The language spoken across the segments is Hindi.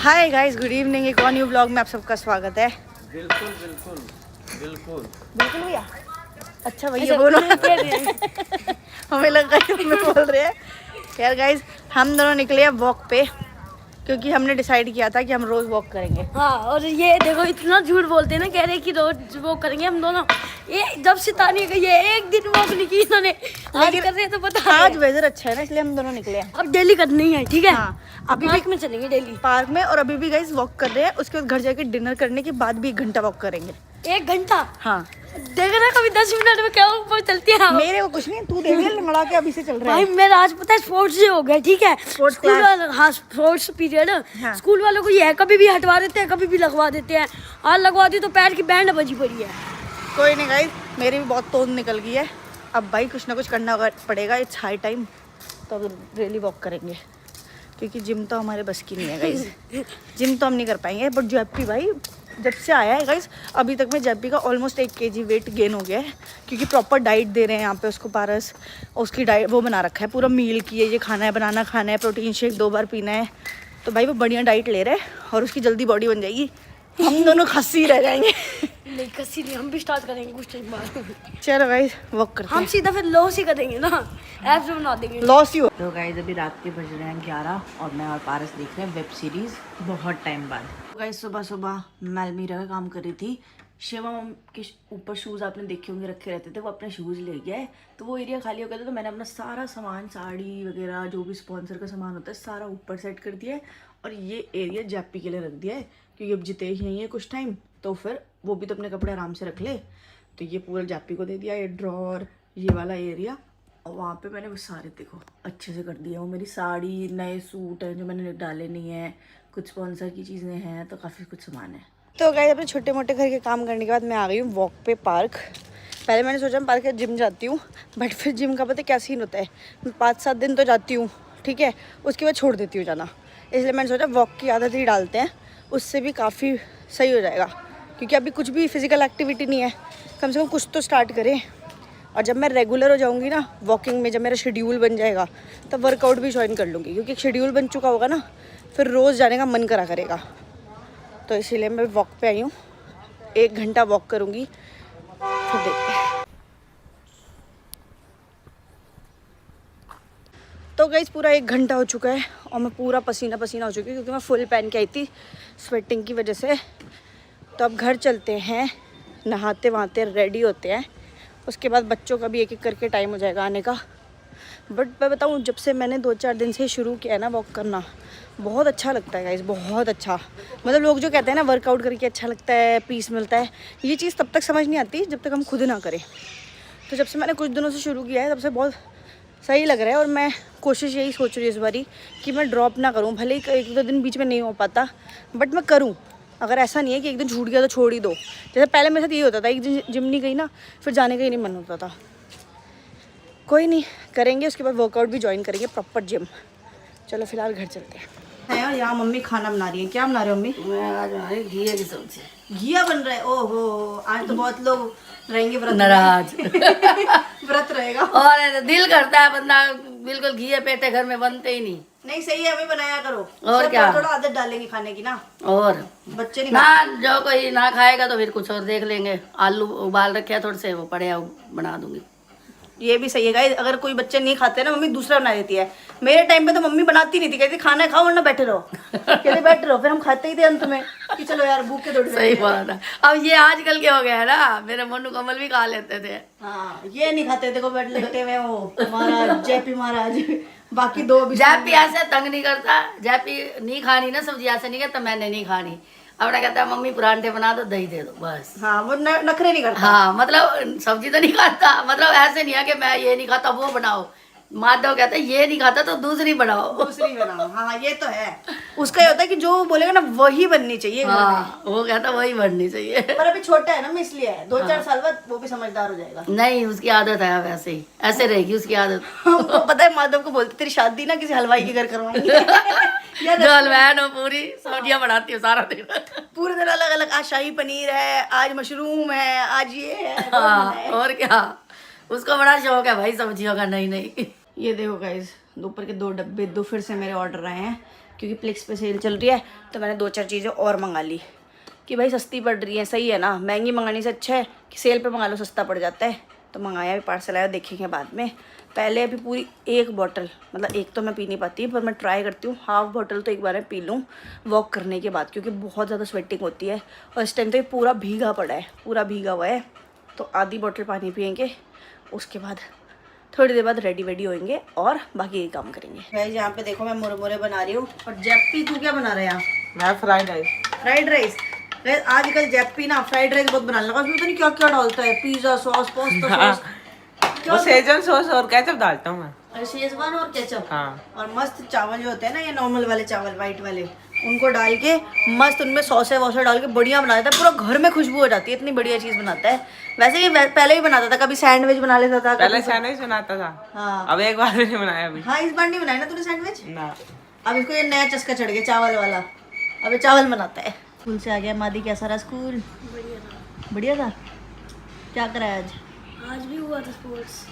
Hi guys, good evening. एक और न्यू ब्लॉग में आप सबका स्वागत है। बिल्कुल बिल्कुल बिल्कुल बिल्कुल भैया। अच्छा भैया बोलो। हमें लगा कि हमें बोल रहे हैं। यार गाइस, हम दोनों निकले हैं वॉक पे क्योंकि हमने डिसाइड किया था कि हम रोज वॉक करेंगे। हाँ, और ये देखो इतना झूठ बोलते हैं ना, कह रहे हैं कि रोज वो करेंगे हम दोनों। ये जब से तानी गई है एक दिन वॉक नहीं की इन्होंने। आज कर रहे हैं तो पता आज वेदर अच्छा है ना, इसलिए हम दोनों निकले हैं। अब डेली करनी है, ठीक है। हाँ, अभी पार्क में चलेंगे डेली, पार्क में। और अभी भी गाइस वॉक कर रहे हैं, उसके बाद घर जाके डिनर करने के बाद भी 1 घंटा वॉक करेंगे। 1 घंटा। हाँ, देख रहा कभी 10 मिनट में क्या ऊपर चलती है। मेरे को कुछ नहीं, तू देख ले लंगड़ा के अभी से चल रहा भाई है। मेरा आज पता है स्पोर्ट्स डे हो गया, ठीक है। Sports school class. वाले, हाँ स्पोर्ट्स पीरियड। हाँ। स्कूल वालों को ये है, कभी भी हटवा देते हैं, कभी भी लगवा देते हैं। आज लगवा दी तो पैर की बैंड बजी पड़ी है। कोई नहीं गाइस, मेरी भी बहुत तोंद निकल गई है। अब भाई कुछ ना कुछ करना पड़ेगा, इट्स हाई टाइम। तो अब डेली वॉक करेंगे क्योंकि जिम तो हमारे बस की नहीं है गाइस। जिम तो हम नहीं कर पाएंगे। बट जेपी भाई जब से आया है गाइस, अभी तक में जेपी का ऑलमोस्ट 1 kg वेट गेन हो गया है क्योंकि प्रॉपर डाइट दे रहे हैं यहाँ पे उसको पारस। उसकी डाइट वो बना रखा है पूरा मील की है, ये खाना है, बनाना खाना है, प्रोटीन शेक 2 बार पीना है। तो भाई वो बढ़िया डाइट ले रहे हैं और उसकी जल्दी बॉडी बन जाएगी। हम दोनों खस्सी रह जाएंगे। नहीं कसी नहीं, हम भी स्टार्ट करेंगे कुछ टाइम बाद। चलो गाइस वॉक करते हम हैं। सीधा फिर लॉस ही करेंगे ना, एप्स बना देंगे। लॉस ही हो। तो गाइस अभी रात के बज रहे हैं 11 और मैं और पारस देख रहे हैं वेब सीरीज बहुत टाइम बाद। गाइस सुबह सुबह मैं अलमीरा का काम कर रही थी। शिवम के ऊपर शूज़ आपने देखे होंगे रखे रहते थे, वो अपने शूज़ ले गया है। तो वो एरिया खाली हो गया था, तो मैंने अपना सारा सामान, साड़ी वगैरह जो भी स्पॉन्सर का सामान होता है सारा ऊपर सेट कर दिया है। और ये एरिया जैप्पी के लिए रख दिया है क्योंकि अब जितेश नहीं है कुछ टाइम, तो फिर वो भी तो अपने कपड़े आराम से रख ले। तो ये पूरा जैप्पी को दे दिया, ये ड्रॉर, ये वाला एरिया। और वहाँ पे मैंने वो सारे देखो अच्छे से कर दिया। वो मेरी साड़ी, नए सूट हैं जो मैंने डाले नहीं हैं, कुछ स्पॉन्सर की चीज़ें हैं, तो काफ़ी कुछ सामान है। तो गाइस अपने छोटे मोटे घर के काम करने के बाद मैं आ गई हूँ वॉक पे पार्क। पहले मैंने सोचा मैं पार्क के जिम जाती हूँ, बट फिर जिम का पता क्या सीन होता है, मैं 5-7 दिन तो जाती हूँ, ठीक है, उसके बाद छोड़ देती हूँ जाना। इसलिए मैंने सोचा वॉक की आदत ही डालते हैं, उससे भी काफ़ी सही हो जाएगा क्योंकि अभी कुछ भी फिजिकल एक्टिविटी नहीं है, कम से कम कुछ तो स्टार्ट करें। और जब मैं रेगुलर हो जाऊंगी ना वॉकिंग में, जब मेरा शेड्यूल बन जाएगा तब वर्कआउट भी ज्वाइन कर लूँगी क्योंकि एक शेड्यूल बन चुका होगा ना, फिर रोज़ जाने का मन करा करेगा। तो इसीलिए मैं वॉक पे आई हूँ, 1 घंटा वॉक करूँगी, फिर देखते हैं। तो गाइस पूरा 1 घंटा हो चुका है और मैं पूरा पसीना पसीना हो चुकी हूँ क्योंकि मैं फुल पहन के आई थी स्वेटिंग की वजह से। तो अब घर चलते हैं, नहाते वहाते रेडी होते हैं, उसके बाद बच्चों का भी एक एक करके टाइम हो जाएगा आने का। बट मैं बताऊँ, जब से मैंने 2-4 दिन से शुरू किया है ना वॉक करना, बहुत अच्छा लगता है गाइस, बहुत अच्छा। मतलब लोग जो कहते हैं ना वर्कआउट करके अच्छा लगता है, पीस मिलता है, ये चीज़ तब तक समझ नहीं आती जब तक हम खुद ना करें। तो जब से मैंने कुछ दिनों से शुरू किया है तब से बहुत सही लग रहा है। और मैं कोशिश यही सोच रही हूँ इस बारी कि मैं ड्रॉप ना करूँ, भले ही 1-2 दिन बीच में नहीं हो पाता, बट मैं करूँ। अगर ऐसा नहीं है कि एक दिन छूट गया तो छोड़ ही दो। जैसे पहले मेरे साथ ये होता था, एक दिन जिम नहीं गई ना, फिर जाने का ही नहीं मन होता था। कोई नहीं, करेंगे, उसके बाद वर्कआउट भी ज्वाइन करेंगे प्रॉपर जिम। चलो फिलहाल घर चलते हैं। यार यहाँ मम्मी खाना बना रही है। क्या बना रहे हो मम्मी? मैं आज बना रही घिया की सब्जी। घिया बन रहा है? ओहो, आज तो बहुत लोग रहेंगे व्रत। नाराज व्रत रहेगा। और दिल करता है बंदा, बिल्कुल घिया पेटे घर में बनते ही नहीं। नहीं सही है, हमें बनाया करो। और सब क्या? थोड़ा आदत डालेंगे खाने की ना, और बच्चे नहीं ना जो कोई ना खाएगा तो फिर कुछ और देख लेंगे। आलू उबाल रखे हैं थोड़े से, वो पड़े हैं, बना दूंगी। ये भी सही है गाइस। अगर कोई बच्चे नहीं खाते ना, मम्मी दूसरा बना देती है। मेरे टाइम पे तो मम्मी बनाती नहीं थी, कहती खाना खाओ वरना बैठे रहो। कहते बैठे रहो, फिर हम खाते ही थे अंत में कि चलो यार भूखे थोड़ी। सही बात है। अब ये आजकल के हो गया है ना, मेरे मोनू कमल भी खा लेते थे। हाँ, ये नहीं खाते थे, को बैठ लेते हुए वो महाराज जेपी महाराज। बाकी 2 भी जैपी ऐसे तंग नहीं करता, जैपी नहीं खानी ना सब्जी, ऐसे नहीं कहता मैंने नहीं खानी। अपना कहता है मम्मी परांठे बना दो, दही दे दो, बस। हाँ, वो नखरे नहीं करता। हाँ, मतलब सब्जी तो नहीं खाता, मतलब ऐसे नहीं है कि मैं ये नहीं खाता वो बनाओ। माधव कहता है ये नहीं खाता तो दूसरी बनाओ। दूसरी बनाओ। हाँ ये तो है, उसका ये होता है कि जो बोलेगा ना वही बननी चाहिए घर में। हाँ, वो कहता वही बननी चाहिए। पर अभी छोटा है ना, मैं इसलिए 2-4 साल बाद वो भी समझदार हो जाएगा। नहीं, उसकी आदत है वैसे ही, ऐसे रहेगी उसकी आदत। वो पता है माधव को बोलते तेरी शादी ना किसी हलवाई के घर करवाएंगे। जो हलवान हो पूरी सब्जियां बनाती हो सारा दिन। पूरे दिन अलग अलग, आज शाही पनीर है, आज मशरूम है, आज ये है, वो हाँ, है। और क्या, उसको बड़ा शौक है भाई सब्जियों का। नहीं नहीं, ये देखो गाइस, दोपहर के 2 डब्बे 2 फिर से मेरे ऑर्डर आए हैं। क्योंकि प्लेक्स पे सेल चल रही है तो मैंने 2-4 चीज़ें और मंगा ली कि भाई सस्ती पड़ रही है, सही है ना, महंगी मंगाने से अच्छा है कि सेल पे मंगा लो, सस्ता पड़ जाता है। तो मंगाया भी, पार्सल आया, देखेंगे बाद में। पहले अभी पूरी 1 बॉटल, मतलब एक तो मैं पी नहीं पाती पर मैं ट्राई करती हूँ, हाफ बॉटल तो एक बार में पी लूँ वॉक करने के बाद, क्योंकि बहुत ज़्यादा स्वेटिंग होती है और इस टाइम तो ये पूरा भीगा पड़ा है, पूरा भीगा हुआ है। तो आधी बॉटल पानी पियेंगे, उसके बाद थोड़ी देर बाद रेडी वेडी होएंगे और बाकी ये काम करेंगे। गाइस यहाँ पे देखो मैं मुरमुरे बना रही हूँ और जैप्पी तू क्या बना रहा है यहाँ? मैं फ्राइड राइस। Fried rice. आजकल जैप्पी ना फ्राइड राइस बहुत बनाने लगा, उसमें तो नहीं क्या क्या डालता है, पिज्जा सॉस, पास्ता सॉस, वो सेजन सॉस और केचप डालता हूँ मैं। और शेजवान और केचप। हाँ। और मस्त चावल जो होते हैं ना, ये नॉर्मल वाले चावल वाइट वाले, उनको डाल के मस्त उनमें सॉसे वॉसे डाल के बढ़िया बना देता है, पूरा घर में खुशबू हो जाती है, इतनी बढ़िया चीज़ बनाता है। वैसे ये पहले भी बनाता था, कभी सैंडविच बना लेता था, पहले सैंडविच बनाता था। हाँ अब एक बार भी नहीं बनाया अभी। हाँ, इस बार नहीं बनाया ना तूने सैंडविच? ना। अब इसको ये नया चस्का चढ़ गया चावल वाला, अब ये चावल बनाता है। स्कूल से आ गया मादी, कैसा रहा स्कूल? बढ़िया था। क्या कराया आज भी हुआ था स्पोर्ट्स।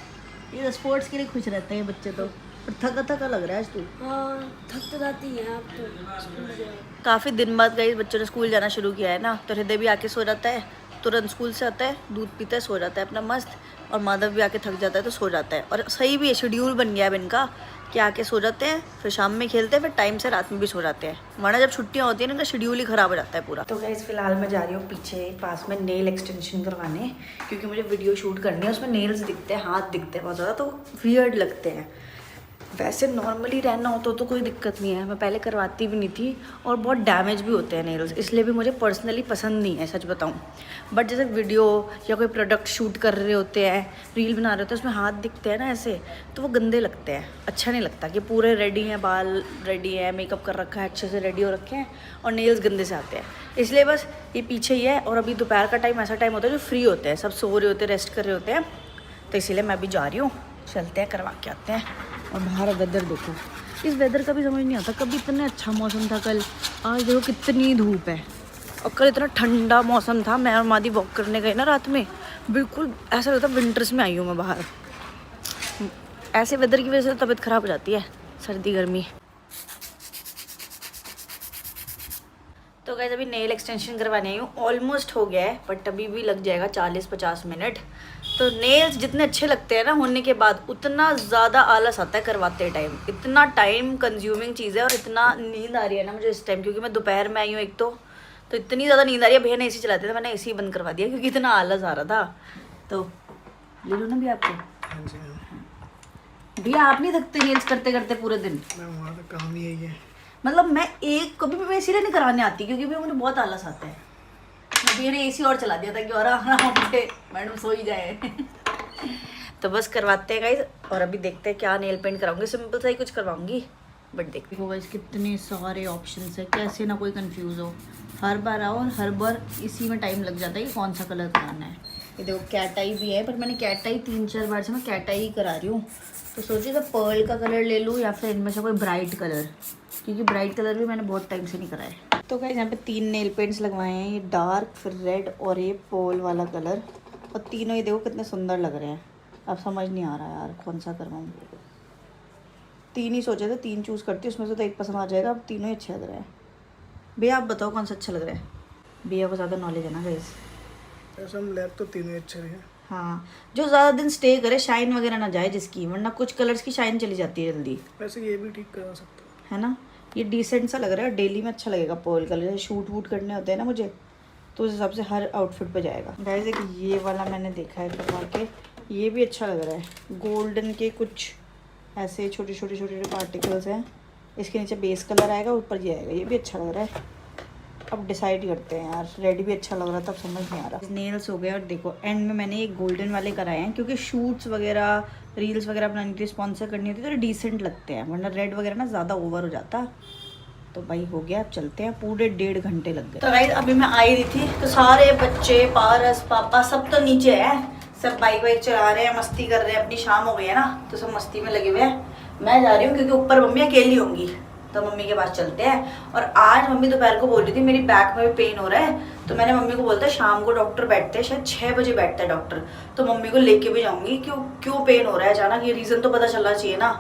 ये तो स्पोर्ट्स के लिए खुश रहते हैं बच्चे तो, पर थका थका लग रहा है आज तू। हाँ, थक तो जाती है आप तो स्कूल गए। काफ़ी दिन बाद गई बच्चों ने स्कूल जाना शुरू किया है ना, तो हृदय भी आके सो जाता है, तुरंत स्कूल से आता है, दूध पीता है, सो जाता है अपना मस्त, और माधव भी आके थक जाता है तो सो जाता है। और सही भी है, शेड्यूल बन गया है इनका कि आके सो जाते हैं, फिर शाम में खेलते हैं, फिर टाइम से रात में भी सो जाते हैं, वरना जब छुट्टियाँ होती हैं ना तो शेड्यूल ही ख़राब हो जाता है पूरा। तो गाइस फिलहाल मैं जा रही हूँ पीछे पास में नेल एक्सटेंशन करवाने, क्योंकि मुझे वीडियो शूट करनी है, उसमें नेल्स दिखते हैं, हाथ दिखते हैं बहुत ज़्यादा, तो वियर्ड लगते हैं। वैसे नॉर्मली रहना हो तो कोई दिक्कत नहीं है, मैं पहले करवाती भी नहीं थी, और बहुत डैमेज भी होते हैं नेल्स, इसलिए भी मुझे पर्सनली पसंद नहीं है, सच बताऊं। बट जैसे वीडियो या कोई प्रोडक्ट शूट कर रहे होते हैं, रील बना रहे होते हैं, उसमें हाथ दिखते हैं ना ऐसे, तो वो गंदे लगते हैं, अच्छा नहीं लगता कि पूरे रेडी हैं, बाल रेडी है, मेकअप कर रखा है, अच्छे से रेडी हो रखे हैं और नेल्स गंदे से आते हैं। इसलिए बस ये पीछे ही है, और अभी दोपहर का टाइम ऐसा टाइम होता है जो फ्री होते हैं, सब सो रहे होते हैं, रेस्ट कर रहे होते हैं, तो इसीलिए मैं भी जा रही हूँ, चलते हैं करवा के आते हैं। और बाहर वेदर देखो, इस वेदर का भी समझ नहीं आता, कभी इतना अच्छा मौसम था कल, आज देखो कितनी धूप है, और कल इतना ठंडा मौसम था। मैं और मादी वॉक करने गए ना रात में, बिल्कुल ऐसा लगता विंटर्स में आई हूँ मैं बाहर। ऐसे वेदर की वजह से तबीयत ख़राब हो जाती है, सर्दी गर्मी। तो गाइस अभी नेल एक्सटेंशन करवाने आई हूँ, ऑलमोस्ट हो गया है, बट अभी भी लग जाएगा 40-50 मिनट। तो नेल्स जितने अच्छे लगते हैं ना होने के बाद, उतना ज़्यादा आलस आता है करवाते टाइम, इतना टाइम कंज्यूमिंग चीज़ है, और इतना नींद आ रही है ना मुझे इस टाइम, क्योंकि मैं दोपहर में आई हूँ एक तो इतनी ज़्यादा नींद आ रही है। भैया ने एसी चलाते थे, मैंने एसी बंद करवा दिया क्योंकि इतना आलस आ रहा था। तो ले लो ना भैया आपको। भैया आप नहीं थकते नेल्स करते करते पूरे दिन? हमारा काम ही यही है। मतलब मैं कभी भी मैं इसीलिए नहीं कराने आती क्योंकि भैया मुझे बहुत आलस आता है। भैया ने एसी और चला दिया था कि और आराम से मैडम सो ही जाए। तो बस करवाते हैं गाइस, और अभी देखते हैं क्या नेल पेंट कराऊंगी, सिंपल सा ही कुछ करवाऊंगी, बट देखते हो गाइस कितने सारे ऑप्शंस है, कैसे ना कोई कंफ्यूज हो। हर बार आओ और हर बार इसी में टाइम लग जाता है कि कौन सा कलर कराना है। ये देखो कैट आई भी है, पर मैंने कैट आई 3-4 बार से मैं कैट आई ही करा रही हूँ, तो सोचिए तो पर्ल का कलर ले लूँ या फिर इनमें से कोई ब्राइट कलर, क्योंकि ब्राइट कलर भी मैंने बहुत टाइम से नहीं कराया। तो गाइस यहाँ पे 3 नेल पेंट्स लगवाए हैं, ये डार्क, फिर रेड और ये पर्ल वाला कलर, और तीनों ये देखो कितने सुंदर लग रहे हैं। अब समझ नहीं आ रहा यार कौन सा करवाऊँ, 3 ही सोचे थे, 3 चूज़ करती, उसमें से तो एक पसंद आ जाएगा। अब तीनों ही अच्छे लग रहे हैं। भैया आप बताओ कौन सा अच्छा लग रहा है? भैया को ज़्यादा नॉलेज है ना गाइस। ऐसा हम लैब तो तीनों ही अच्छे हैं। हाँ, जो ज़्यादा दिन स्टे करे, शाइन वगैरह ना जाए जिसकी, वरना कुछ कलर्स की शाइन चली जाती है जल्दी, वैसे ये भी ठीक करा सकते है ना। ये डिसेंट सा लग रहा है, डेली में अच्छा लगेगा पर्ल कलर, जैसे शूट वूट करने होते हैं ना मुझे, तो उस हिसाब से हर आउटफिट पे जाएगा। गाइस एक ये वाला मैंने देखा है करवा के, ये भी अच्छा लग रहा है, गोल्डन के कुछ ऐसे छोटे छोटे पार्टिकल्स हैं, इसके नीचे बेस कलर आएगा, ऊपर ये आएगा, ये भी अच्छा लग रहा है। अब डिसाइड करते हैं यार, रेड भी अच्छा लग रहा था, अब समझ नहीं आ रहा। नेल्स हो गए, और देखो एंड में मैंने ये गोल्डन वाले कराए हैं, क्योंकि शूट्स वगैरह, रील्स वगैरह बनानी थी, स्पॉन्सर करनी होती तो डिसेंट लगते हैं, वरना रेड वगैरह ना ज़्यादा ओवर हो जाता। तो भाई हो गया, अब चलते हैं, पूरे 1.5 घंटे लग गए। तो राइट अभी मैं आई रही थी, तो सारे बच्चे, पारस, पापा सब तो नीचे है, सब बाइक वाइक चला रहे हैं, मस्ती कर रहे हैं, अपनी शाम हो गई है ना, तो सब मस्ती में लगे हुए हैं। मैं जा रही हूँ क्योंकि ऊपर मम्मी अकेली होंगी, तो मम्मी के पास चलते हैं। और आज मम्मी दोपहर को बोल रही थी मेरी बैक में भी पेन हो रहा है, तो मैंने मम्मी को बोलता है शाम को डॉक्टर बैठते हैं, शायद 6 बजे बैठता है डॉक्टर, तो मम्मी को लेके भी जाऊंगी। क्यों पेन हो रहा है अचानक, ये रीज़न तो पता चलना चाहिए ना।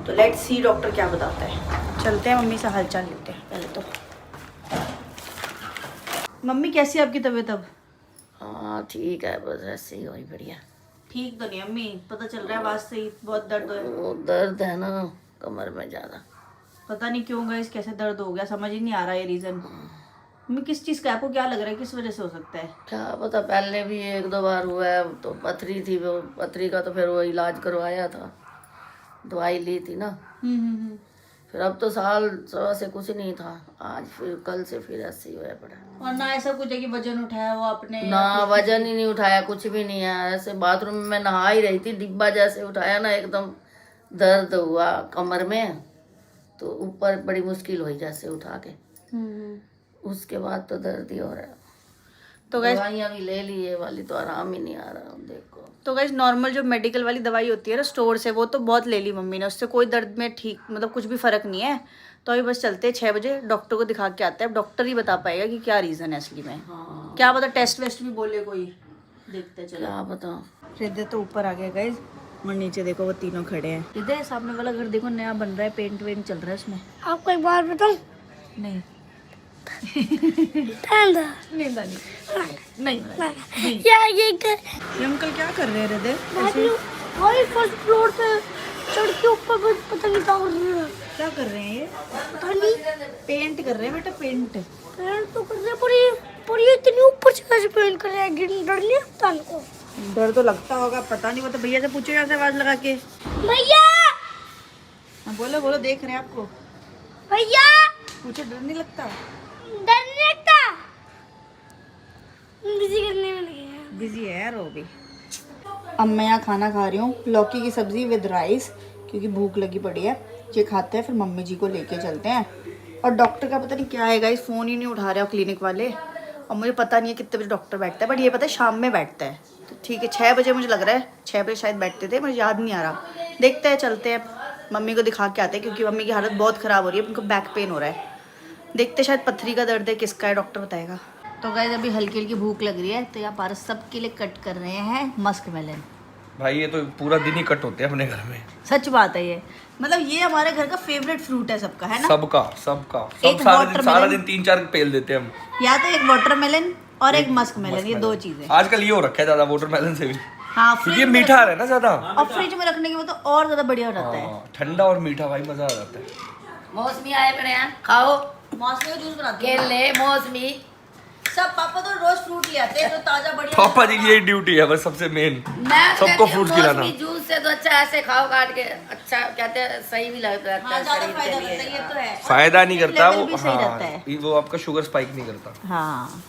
तो लेट्स सी डॉक्टर क्या बताता है। चलते हैं, मम्मी से हालचाल लेते हैं पहले तो। मम्मी कैसी है आपकी तबीयत अब? हाँ ठीक है, बस ऐसे ही हुई बढ़िया। ठीक तो नहीं अम्मी, पता चल रहा है आवाज से ही बहुत दर्द है। वो दर्द है ना कमर में ज़्यादा। पता नहीं क्यों गाइस कैसे दर्द हो गया, समझ ही नहीं आ रहा ये रीजन। मम्मी किस चीज़ का, आपको क्या लग रहा है किस वजह से हो सकता है? क्या पता, पहले भी 1-2 बार हुआ है। तो पथरी थी, वो पथरी का तो फिर वो इलाज करवाया था, दवाई ली थी ना। फिर अब तो साल सवा से कुछ नहीं था, आज फिर कल से फिर ऐसे ही हुआ पड़ा। और ना ऐसा कुछ है कि वजन उठाया वो आपने? ना वजन ही नहीं उठाया, कुछ भी नहीं है। ऐसे बाथरूम में नहा ही रही थी, डिब्बा जैसे उठाया ना, एकदम दर्द हुआ कमर में, तो ऊपर बड़ी मुश्किल हुई जैसे उठा के। उसके बाद तो दर्द ही हो रहा है। तो गाइस, दवाइयाँ भी ले ली, ये वाली तो आराम ही नहीं आ रहा। देखो तो गाइस नॉर्मल जो मेडिकल वाली दवाई होती है ना स्टोर से, वो तो बहुत ले ली मम्मी ने, उससे कोई दर्द में ठीक मतलब कुछ भी फर्क नहीं है। तो अभी बस चलते हैं 6 बजे डॉक्टर को दिखा के आते हैं। अब डॉक्टर ही बता पाएगा कि क्या रीज़न है असली में। हाँ, क्या पता टेस्ट वेस्ट भी बोले कोई, देखते हैं। चलो क्या बताओ। हृदय तो ऊपर आ गया गाइस, और नीचे देखो वो तीनों खड़े हैं। हृदय सामने वाला घर देखो नया बन रहा है, पेंट वेंट चल रहा है उसमें। आपको एक बात बताऊं? नहीं नहीं यार ये ये अंकल क्या कर रहे हैं हृदय? भाई फर्स्ट फ्लोर पे चढ़ के ऊपर पता नहीं क्या कर रहे हैं। क्या कर रहे हैं ये? पता नहीं, पेंट कर रहे हैं बेटा, पेंट। पेंट तो कर रहे हैं, पर ये इतनी ऊपर से कैसे पेंट कर रहे हैं? डर नहीं लगता इनको? डर तो लगता होगा, पता नहीं, वो तो भैया से पूछो यहाँ से आवाज लगा के। भैया हाँ बोलो बोलो, देख रहे हैं आपको, भैया पूछो, डर नहीं लगता? डर नहीं लगता? बिजी करने में लगे हैं। बिजी है यार वो भी। अब मैं यहाँ खाना खा रही हूँ, लौकी की सब्जी विद राइस, क्योंकि भूख लगी पड़ी है। ये खाते हैं, फिर मम्मी जी को लेके चलते हैं। और डॉक्टर का पता नहीं क्या है गाइस, फ़ोन ही नहीं उठा रहे हो क्लिनिक वाले। और मुझे पता नहीं है कितने बजे डॉक्टर बैठता है, बट ये पता है शाम में बैठता है। तो ठीक है 6 बजे मुझे लग रहा है, 6 बजे शायद बैठते थे, मुझे याद नहीं आ रहा। देखते हैं, चलते हैं, मम्मी को दिखा के आते हैं, क्योंकि मम्मी की हालत बहुत ख़राब हो रही है, उनको बैक पेन हो रहा है। देखते शायद पथरी का दर्द है, किसका है डॉक्टर बताएगा। तो गाइस अभी हल्की हल्की भूख लग रही है, तो यहाँ पारस सबके लिए कट कर रहे हैं मस्क मेलन। भाई ये तो पूरा दिन ही कट होते हैं अपने घर में। सच बात है ये, मतलब ये हमारे घर का फेवरेट फ्रूट है सबका, है ना? सबका सबका एक सब सारा watermelon- दिन 3-4 पेल देते हैं हम। या तो एक वाटरमेलन और एक मस्क मेलन, ये 2 चीजें। आजकल ये हो रखा है ज्यादा वाटरमेलन से भी, हाँ, क्योंकि ये मीठा है ना ज्यादा। और फ्रिज में रखने के बाद तो और ज्यादा बढ़िया रहता है। हाँ, ठंडा और मीठा भाई मजा आ जाता है। मौसमी आए पड़े हैं, खाओ। मौसमी का जूस बनाते हैं केले मौसमी सब। पापा तो रोज फ्रूट ले आते हैं जो ताजा बढ़िया। पापा जी की यही ड्यूटी है बस, सबसे मेन मैं सबको फ्रूट खिलाना। मौसमी जूस से तो अच्छा ऐसे खाओ काट के, अच्छा कहते हैं सही भी लगता है। हाँ, ज्यादा शरीर फायदा के रहता है, लिए। ये तो है। फायदा नहीं करता लेवल वो, भी सही रहता है। हाँ वो आपका शुगर स्पाइक नहीं करता। हाँ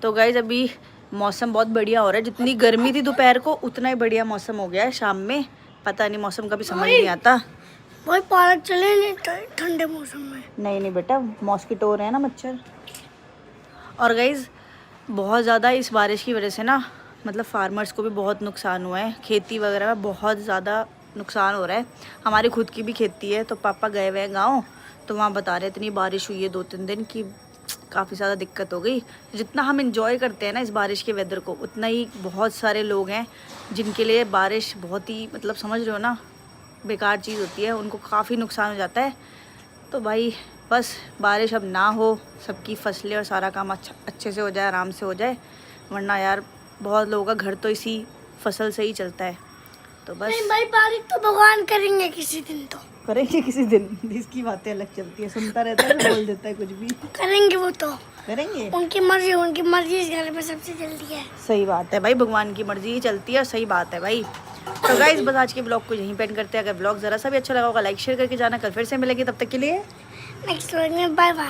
तो गाइज अभी मौसम बहुत बढ़िया हो रहा है, जितनी गर्मी थी दोपहर को उतना ही बढ़िया मौसम हो गया है शाम में। पता नहीं मौसम का भी समझ नहीं आता। भाई पार्क चले नहीं ठंडे मौसम में? नहीं बेटा, मॉस्किटो हो रहे हैं ना, मच्छर। और गाइज बहुत ज़्यादा इस बारिश की वजह से ना, मतलब फार्मर्स को भी बहुत नुकसान हुआ है, खेती वगैरह में बहुत ज़्यादा नुकसान हो रहा है। हमारी खुद की भी खेती है, तो पापा गए हुए हैं गाँव, तो वहाँ बता रहे इतनी बारिश हुई है 2-3 दिन की, काफ़ी ज़्यादा दिक्कत हो गई। जितना हम इंजॉय करते हैं ना इस बारिश के वेदर को, उतना ही बहुत सारे लोग हैं जिनके लिए बारिश बहुत ही, मतलब समझ रहे हो ना, बेकार चीज़ होती है, उनको काफ़ी नुकसान हो जाता है। तो भाई बस बारिश अब ना हो, सबकी फसलें और सारा काम अच्छे से हो जाए, आराम से हो जाए, वरना यार बहुत लोगों का घर तो इसी फसल से ही चलता है। तो बस नहीं भाई, बारिश तो भगवान करेंगे किसी दिन, तो करेंगे किसी दिन। इसकी बातें अलग चलती है, सुनता रहता है तो बोल देता है कुछ भी। करेंगे, वो तो करेंगे, उनकी मर्जी इस घर में सबसे जल्दी है। सही बात है भाई, भगवान की मर्जी ही चलती है, और सही बात है भाई। तो गाइस बस आज के ब्लॉग को यहीं पे एंड करते हैं। अगर ब्लॉग ज़रा सा भी अच्छा लगा होगा लाइक शेयर करके जाना। कल फिर से मिलेंगे, तब तक के लिए नेक्स्ट व्लॉग में बाय बाय।